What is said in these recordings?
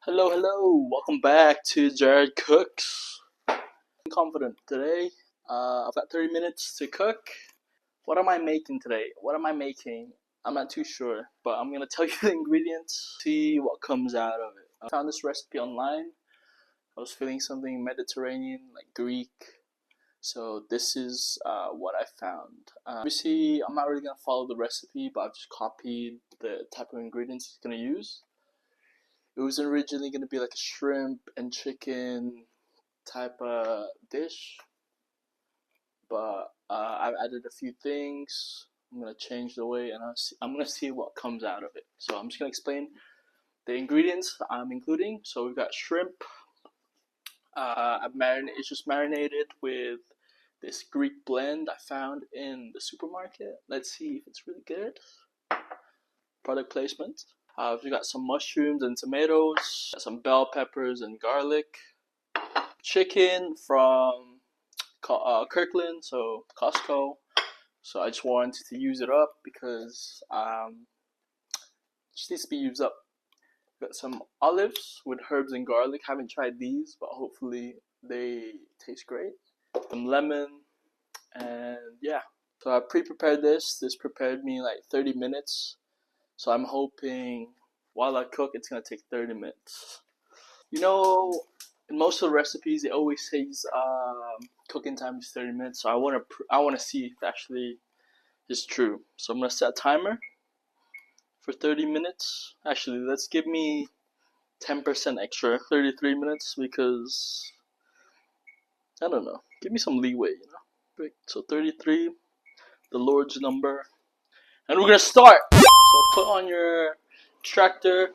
Hello, hello. Welcome back to Jared Cooks. I'm confident today. I've got 30 minutes to cook. What am I making today? I'm not too sure, but I'm gonna tell you the ingredients. See what comes out of it. I found this recipe online. I was feeling something Mediterranean, like Greek. So this is what I found. Obviously, I'm not really gonna follow the recipe, but I've just copied the type of ingredients it's gonna use. It was originally going to be like a shrimp and chicken type of dish, but I've added a few things. I'm going to change the way, and I'm going to see what comes out of it. So I'm just going to explain the ingredients I'm including. So we've got shrimp. It's just marinated with this Greek blend I found in the supermarket. Let's see if it's really good. Product placement. We've got some mushrooms and tomatoes, some bell peppers and garlic, chicken from Kirkland, so Costco. So I just wanted to use it up because it just needs to be used up. Got some olives with herbs and garlic. Haven't tried these, but hopefully they taste great. Some lemon, and yeah. So I pre-prepared this. This prepared me like 30 minutes. So I'm hoping while I cook, it's gonna take 30 minutes. You know, in most of the recipes, it always says cooking time is 30 minutes. So I wanna see if actually is true. So I'm gonna set a timer for 30 minutes. Actually, let's give me 10% extra, 33 minutes, because I don't know. Give me some leeway, you know. Great. So 33, the Lord's number, and we're gonna start. So put on your extractor,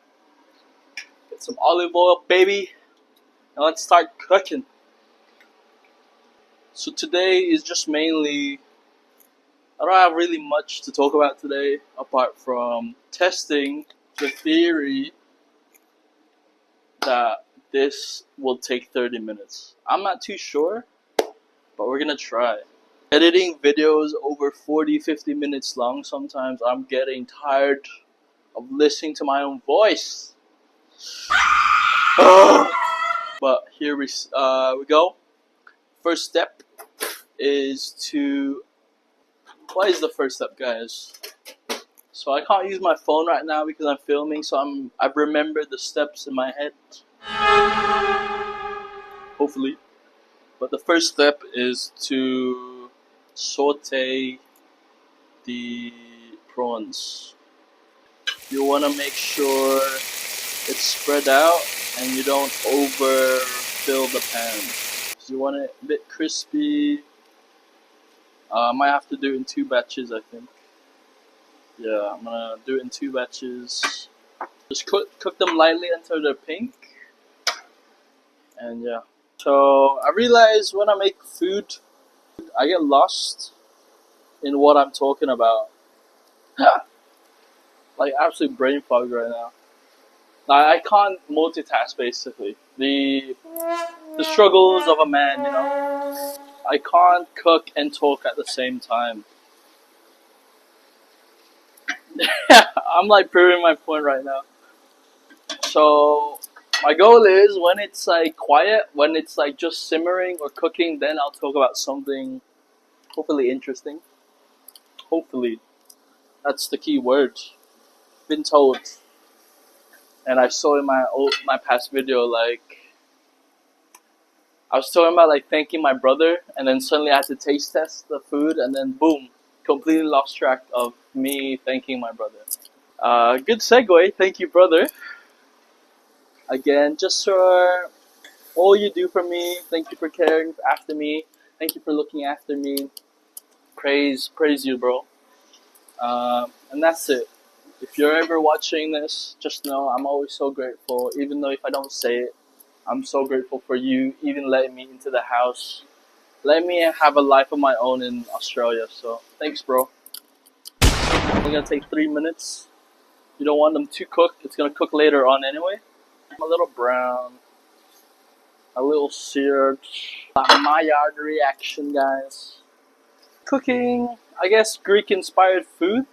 get some olive oil, baby, and let's start cooking. So today is just mainly, I don't have really much to talk about today apart from testing the theory that this will take 30 minutes. I'm not too sure, but we're gonna try. Editing videos over 40-50 minutes long, sometimes I'm getting tired of listening to my own voice. But here we go. First step is to, what is the first step, guys? So I can't use my phone right now because I'm filming, so I've remembered the steps in my head, hopefully. But the first step is to saute the prawns. You want to make sure it's spread out and you don't overfill the pan. So you want it a bit crispy. I might have to do it in 2 batches, I think. Yeah, I'm gonna do it in 2 batches. Just cook them lightly until they're pink. And yeah. So I realize when I make food, I get lost in what I'm talking about. Like absolute brain fog right now. I can't multitask basically. The struggles of a man, you know. I can't cook and talk at the same time. I'm like proving my point right now. So my goal is when it's like quiet, when it's like just simmering or cooking, then I'll talk about something hopefully interesting. Hopefully. That's the key word. Been told. And I saw in my past video, like I was talking about like thanking my brother, and then suddenly I had to taste test the food, and then boom, completely lost track of me thanking my brother. Good segue. Thank you, brother. Again, just for all you do for me. Thank you for caring after me. Thank you for looking after me. Praise you, bro. And that's it. If you're ever watching this, just know I'm always so grateful. Even though if I don't say it, I'm so grateful for you even letting me into the house. Let me have a life of my own in Australia. So thanks, bro. It's gonna take 3 minutes. You don't want them to cook. It's gonna cook later on anyway. A little brown, a little seared. Maillard reaction, guys. Cooking, I guess, Greek-inspired food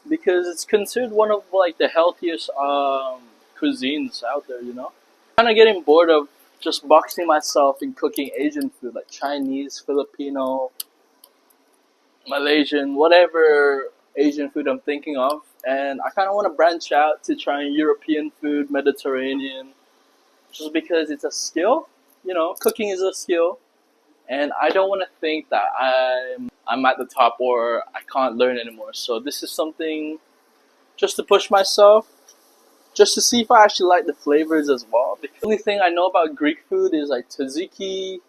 because it's considered one of like the healthiest cuisines out there, you know? Kind of getting bored of just boxing myself in cooking Asian food, like Chinese, Filipino, Malaysian, whatever Asian food I'm thinking of. And I kind of want to branch out to trying European food, Mediterranean, just because it's a skill. You know, cooking is a skill, and I don't want to think that I'm at the top or I can't learn anymore. So this is something just to push myself, just to see if I actually like the flavors as well. The only thing I know about Greek food is like tzatziki,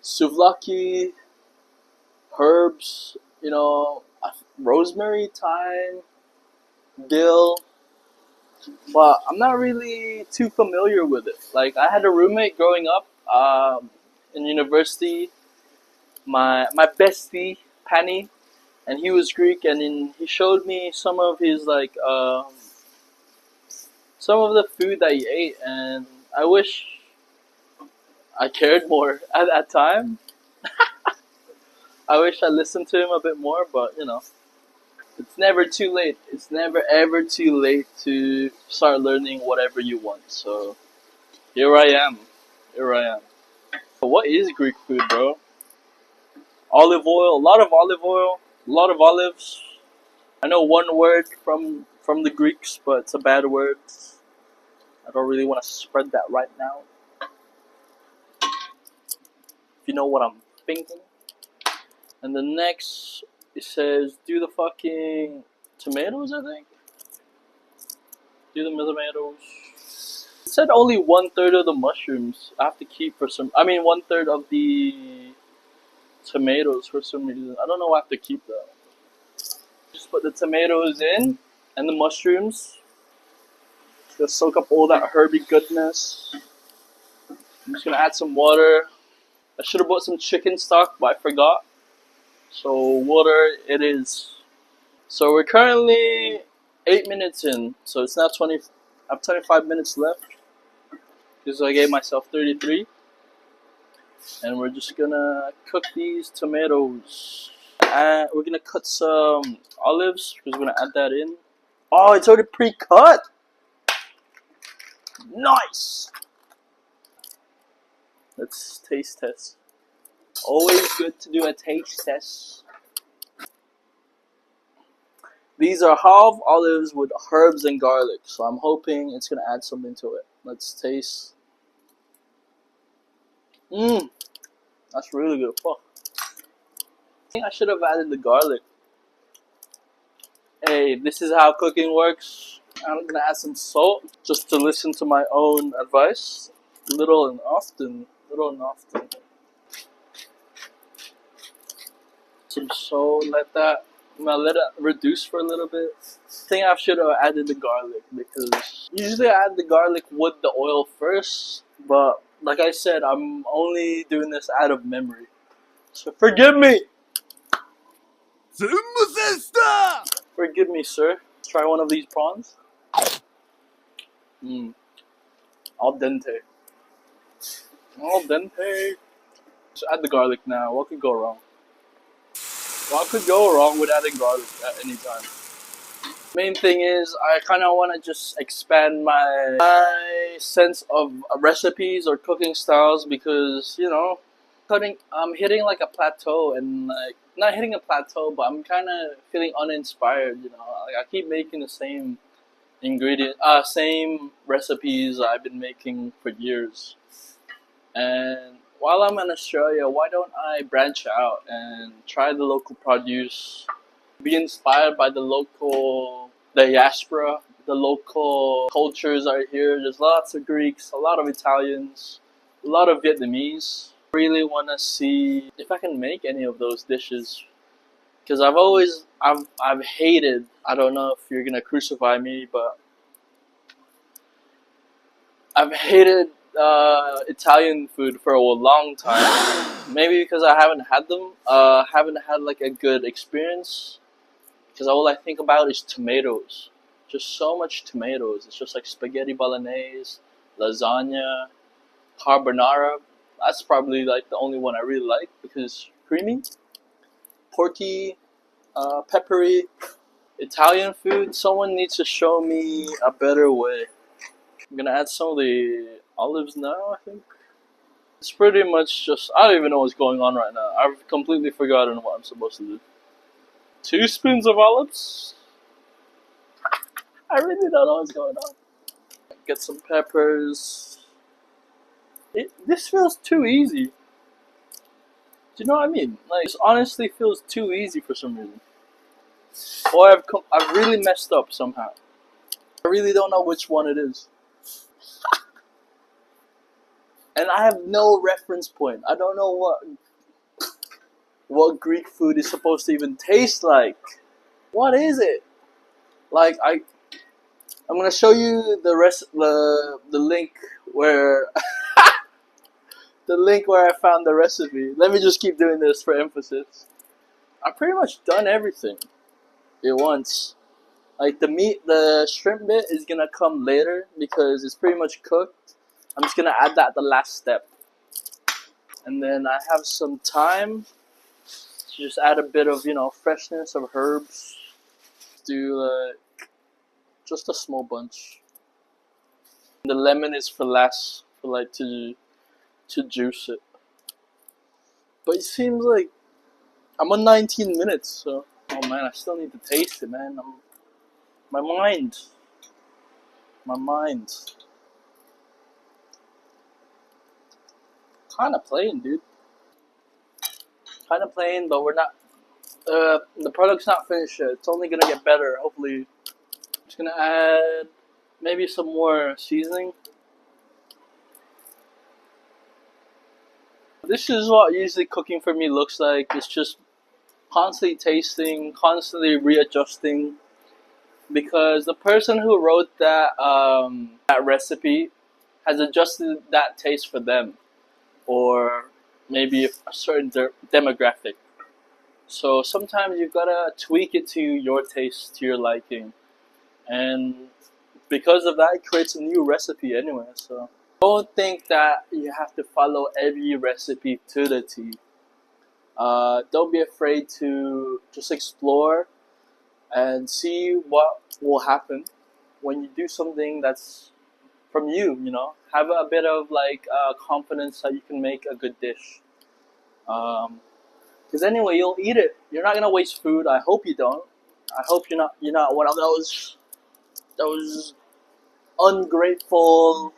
souvlaki, herbs, you know, rosemary, thyme, dill, but I'm not really too familiar with it. Like I had a roommate growing up in university, my bestie Penny, and he was Greek, and he showed me some of his like some of the food that he ate, and I wish I cared more at that time. I wish I listened to him a bit more, but you know, it's never too late. It's never ever too late to start learning whatever you want. So here I am. Here I am. But what is Greek food, bro? Olive oil, a lot of olive oil, a lot of olives. I know one word from the Greeks, but it's a bad word. I don't really want to spread that right now. If you know what I'm thinking. And the next, it says, do the fucking tomatoes, I think. Do the tomatoes. It said only 1/3 of the mushrooms I have to keep for some. I mean, 1/3 of the tomatoes for some reason. I don't know why I have to keep that. Just put the tomatoes in and the mushrooms. Just soak up all that herby goodness. I'm just gonna add some water. I should have bought some chicken stock, but I forgot. So water it is. So we're currently 8 minutes in. So it's now 20. I have 25 minutes left because I gave myself 33. And we're just gonna cook these tomatoes. And we're gonna cut some olives because we're gonna add that in. Oh, it's already pre-cut. Nice. Let's taste test. Always good to do a taste test. These are half olives with herbs and garlic, so I'm hoping it's gonna add something to it. Let's taste. That's really good. Fuck. I think I should have added the garlic. Hey, this is how cooking works. I'm gonna add some salt just to listen to my own advice. Little and often. Little and often. Some salt, I'm gonna let it reduce for a little bit. I think I should have added the garlic because usually I add the garlic with the oil first, but like I said, I'm only doing this out of memory. So forgive me! Forgive me, sir. Let's try one of these prawns. Al dente. Al dente. Just add the garlic now. What could go wrong? What could go wrong with adding garlic at any time? Main thing is I kind of want to just expand my sense of recipes or cooking styles because you know, I'm hitting like a plateau and like not hitting a plateau, but I'm kind of feeling uninspired. You know, like I keep making the same same recipes I've been making for years. And while I'm in Australia, why don't I branch out and try the local produce? Be inspired by the local diaspora, the local cultures are here. There's lots of Greeks, a lot of Italians, a lot of Vietnamese. I really want to see if I can make any of those dishes because I've hated. I don't know if you're gonna crucify me, but I've hated Italian food for a long time. Maybe because I haven't had them. Haven't had like a good experience. Because all I think about is tomatoes. Just so much tomatoes. It's just like spaghetti bolognese, lasagna, carbonara. That's probably like the only one I really like because it's creamy, porky, peppery. Italian food, someone needs to show me a better way. I'm gonna add some of the olives now, I think. It's pretty much just, I don't even know what's going on right now. I've completely forgotten what I'm supposed to do. 2 spoons of olives? I really don't know what's going on. Get some peppers. This feels too easy. Do you know what I mean? Like, this honestly feels too easy for some reason. Or I've really messed up somehow. I really don't know which one it is. And I have no reference point. I don't know what Greek food is supposed to even taste like. What is it? Like I'm gonna show you the link where the link where I found the recipe. Let me just keep doing this for emphasis. I've pretty much done everything at once. Like the shrimp bit is gonna come later because it's pretty much cooked. I'm just gonna add that at the last step. And then I have some thyme to just add a bit of, freshness of herbs. Do just a small bunch. The lemon is for last, for like to juice it. But it seems like I'm on 19 minutes, so oh man, I still need to taste it, man. My mind, my mind. Kind of plain, dude. Kind of plain, but we're not. The product's not finished yet. It's only gonna get better, hopefully. Just gonna add maybe some more seasoning. This is what usually cooking for me looks like. It's just constantly tasting, constantly readjusting. Because the person who wrote that recipe has adjusted that taste for them, or maybe a certain demographic. So sometimes you've gotta tweak it to your taste, to your liking, and because of that, it creates a new recipe anyway. So don't think that you have to follow every recipe to the T. Don't be afraid to just explore and see what will happen when you do something that's from you. Have a bit of confidence that you can make a good dish. Because anyway, you'll eat it. You're not gonna waste food. I hope you don't. I hope you're not one of those ungrateful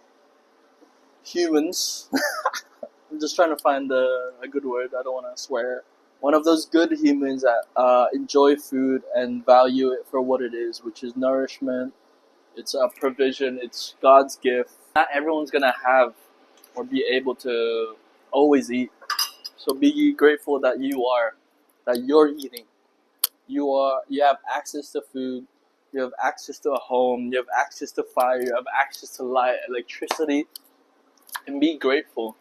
humans. I'm just trying to find a good word. I don't want to swear. One of those good humans that enjoy food and value it for what it is, which is nourishment. It's a provision. It's God's gift. Not everyone's gonna have or be able to always eat. So be grateful that you're eating. You have access to food. You have access to a home. You have access to fire. You have access to light, electricity, and be grateful.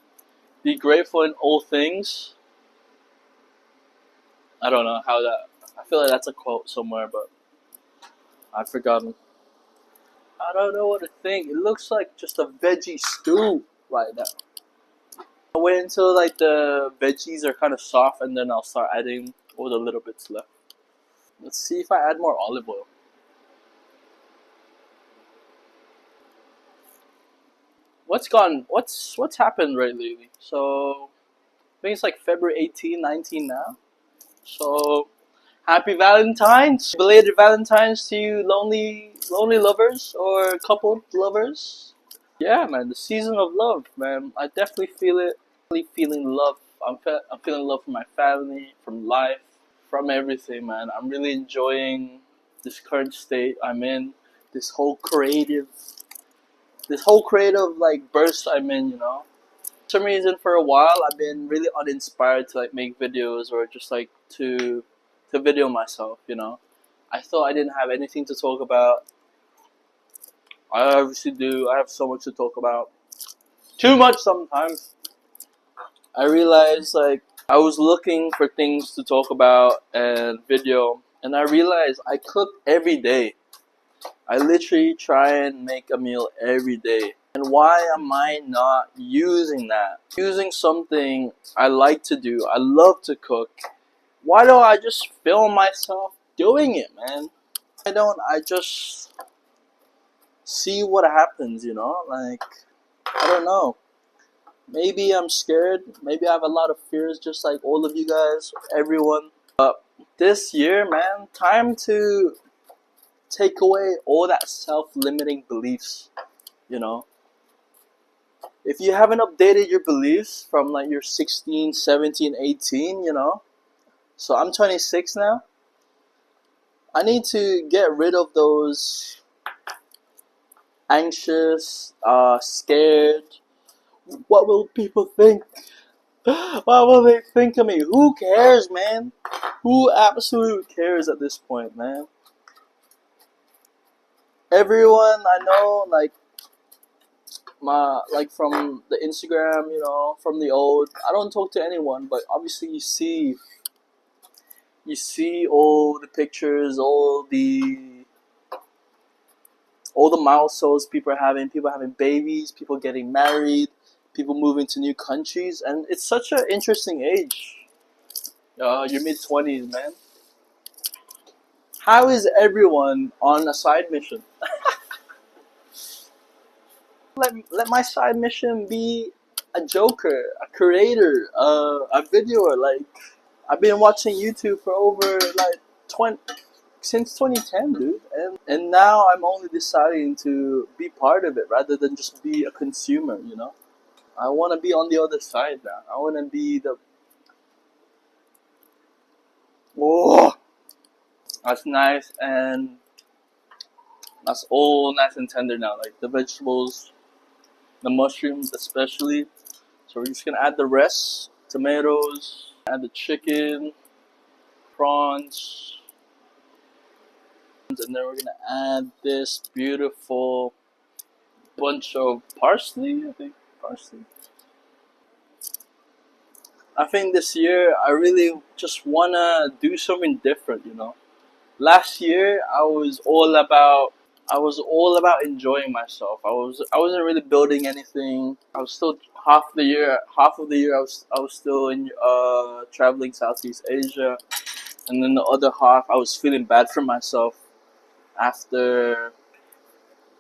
Be grateful in all things. I don't know how that. I feel like that's a quote somewhere, but I've forgotten. I don't know what to think. It looks like just a veggie stew right now. I'll wait until the veggies are kind of soft, and then I'll start adding all the little bits left. Let's see if I add more olive oil. What's happened right lately? So I think it's like February 18, 19 now. So happy Valentine's! Belated Valentine's to you lonely lovers or coupled lovers. Yeah, man, the season of love, man. I definitely feel it. Really feeling love. I'm feeling love from my family, from life, from everything, man. I'm really enjoying this current state I'm in. This whole creative burst I'm in. For some reason, for a while, I've been really uninspired to make videos or just to video myself. I thought I didn't have anything to talk about. I obviously do. I have so much to talk about. Too much sometimes. I realized I was looking for things to talk about and video, and I realized I cook every day. I literally try and make a meal every day. And why am I not using that? Using something I like to do. I love to cook. Why don't I just film myself doing it, man? Why don't I just see what happens, you know? Like, I don't know. Maybe I'm scared. Maybe I have a lot of fears, just like all of you guys, everyone. But this year, man, time to take away all that self-limiting beliefs, you know? If you haven't updated your beliefs from like your 16, 17, 18, you know? So I'm 26 now. I need to get rid of those anxious, scared. What will people think? What will they think of me? Who cares, man? Who absolutely cares at this point, man? Everyone I know, from the Instagram, you know, from the old. I don't talk to anyone, but obviously you see all the pictures, all the milestones people having babies, people getting married, people moving to new countries, and it's such an interesting age. Your mid-20s, man. How is everyone on a side mission? Let my side mission be a joker, a creator, a videoer. Like, I've been watching YouTube for over like 20 since 2010, dude, and now I'm only deciding to be part of it rather than just be a consumer. You know, I want to be on the other side now. I want to be the oh, that's nice, and that's all nice and tender now. Like the vegetables, the mushrooms especially. So we're just gonna add the rest, tomatoes, add the chicken, prawns, and then we're gonna add this beautiful bunch of parsley. I think this year I really just wanna do something different. You know, last year I was all about enjoying myself. I wasn't really building anything. I was still half of the year I was still in traveling Southeast Asia, and then the other half I was feeling bad for myself after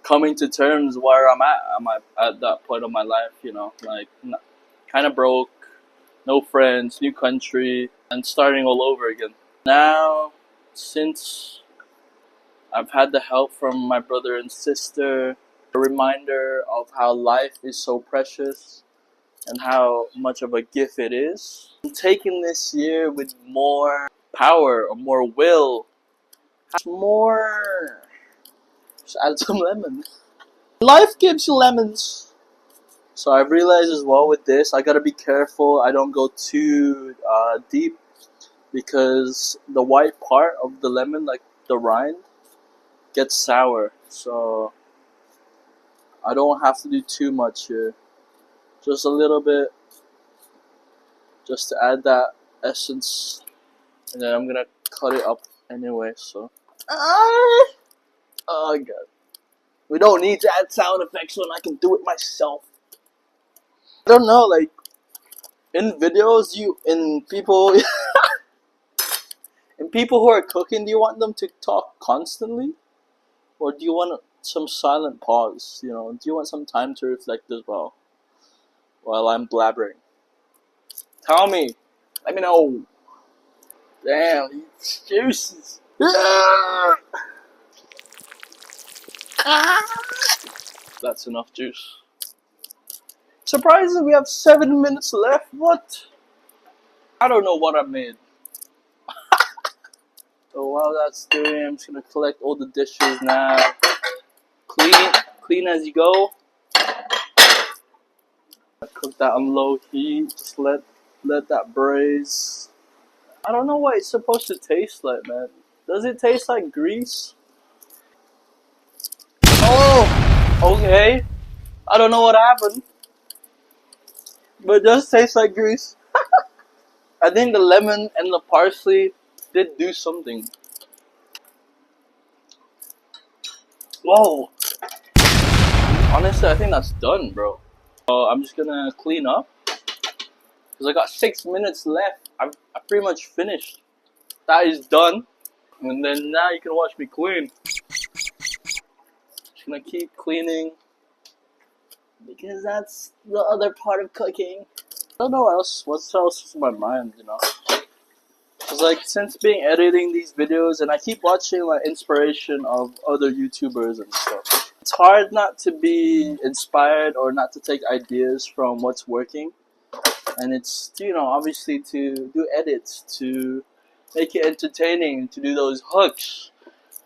coming to terms where I'm at that point of my life. You know, like kind of broke, no friends, new country, and starting all over again. Now, since I've had the help from my brother and sister, a reminder of how life is so precious and how much of a gift it is. I'm taking this year with more power or more will, more. Just add some lemons. Life gives you lemons. So I've realized as well with this, I gotta be careful I don't go too deep because the white part of the lemon, like the rind, gets sour. So I don't have to do too much here. Just a little bit, just to add that essence, and then I'm gonna cut it up anyway. So, oh god, we don't need to add sound effects when I can do it myself. I don't know, like in videos, in people, in people who are cooking, do you want them to talk constantly, or do you want some silent pause? You know, do you want some time to reflect as well while I'm blabbering? Tell me. Let me know. Damn, these juices. That's enough juice. Surprisingly, we have 7 minutes left. What? I don't know what I made. So while that's doing, I'm just gonna collect all the dishes now. Clean as you go. I cook that on low heat. Just let that braise. I don't know what it's supposed to taste like, man. Does it taste like grease? Oh, okay. I don't know what happened, but it does taste like grease. I think the lemon and the parsley did do something. Whoa. Honestly, I think that's done, bro. So I'm just gonna clean up because I got 6 minutes left. I pretty much finished. That is done, and then now you can watch me clean. Just gonna keep cleaning because that's the other part of cooking. I don't know what else is in my mind, you know. Cause like since being editing these videos, and I keep watching like inspiration of other YouTubers and stuff. It's hard not to be inspired or not to take ideas from what's working, and it's obviously to do edits to make it entertaining, to do those hooks,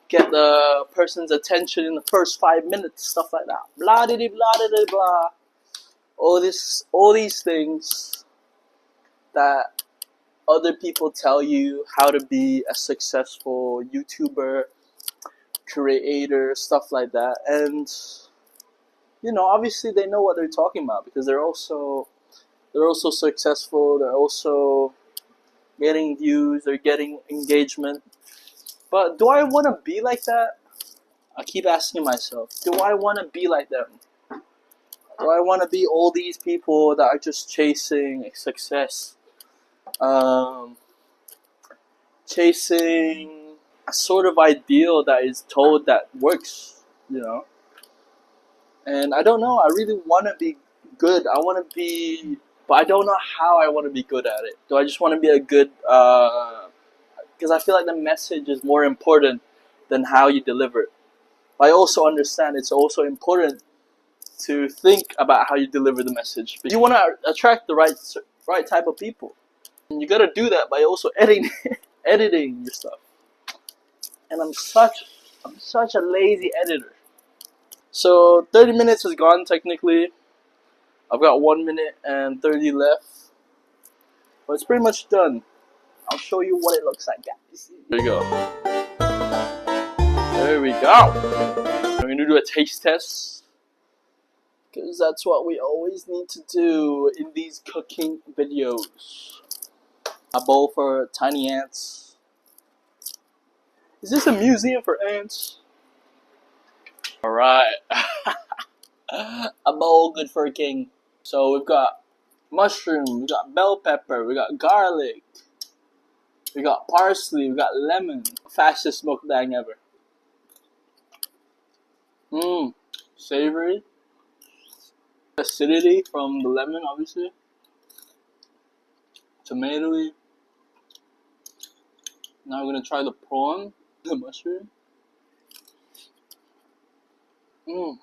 get the person's attention in the first 5 minutes, stuff like that. Blah de blah de blah. All these things that other people tell you how to be a successful YouTuber, creator, stuff like that. And obviously they know what they're talking about because they're also successful. They're also getting views. They're getting engagement. But do I want to be like that? I keep asking myself, do I want to be like them? Do I want to be all these people that are just chasing success? Chasing a sort of ideal that is told that works, And I don't know, I really want to be good. I want to be, but I don't know how I want to be good at it. Do I just want to be a good, because I feel like the message is more important than how you deliver it. I also understand it's also important to think about how you deliver the message. But you want to attract the right type of people. And you got to do that by also editing your stuff. And I'm such a lazy editor. So 30 minutes is gone technically. I've got 1 minute and 30 left. But it's pretty much done. I'll show you what it looks like, guys. There you go. There we go. I'm going to do a taste test. Because that's what we always need to do in these cooking videos. A bowl for tiny ants. Is this a museum for ants? Alright. A bowl good for a king. So we've got mushroom, we got bell pepper, we got garlic, we got parsley, we got lemon. Fastest mukbang ever. Savory. Acidity from the lemon, obviously. Tomatoey. Now we're gonna try the prawn, the mushroom. Oh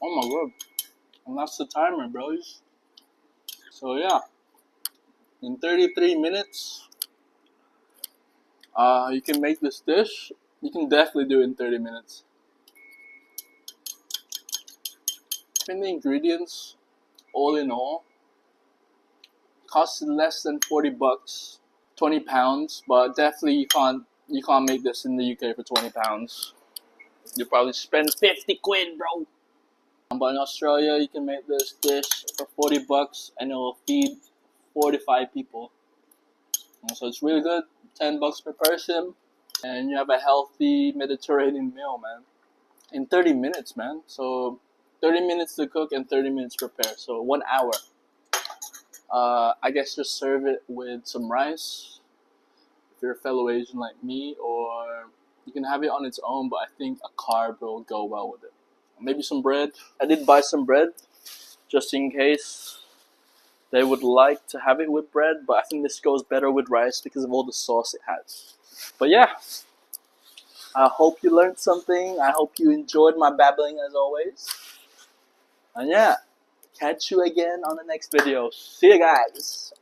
my god. And that's the timer, bros. So yeah. In 33 minutes, you can make this dish. You can definitely do it in 30 minutes. I think the ingredients, all in all, cost less than 40 bucks, 20 pounds, but definitely you can't make this in the UK for 20 pounds. You probably spend 50 quid, bro. But in Australia, you can make this dish for 40 bucks and it will feed 45 people. So it's really good, 10 bucks per person, and you have a healthy Mediterranean meal, man. In 30 minutes, man. So 30 minutes to cook and 30 minutes to prepare. So 1 hour. I guess just serve it with some rice if you're a fellow Asian like me, or you can have it on its own, but I think a carb will go well with it. Maybe some bread. I did buy some bread just in case they would like to have it with bread, but I think this goes better with rice because of all the sauce it has. But yeah, I hope you learned something. I hope you enjoyed my babbling as always. And yeah, catch you again on the next video. See you guys.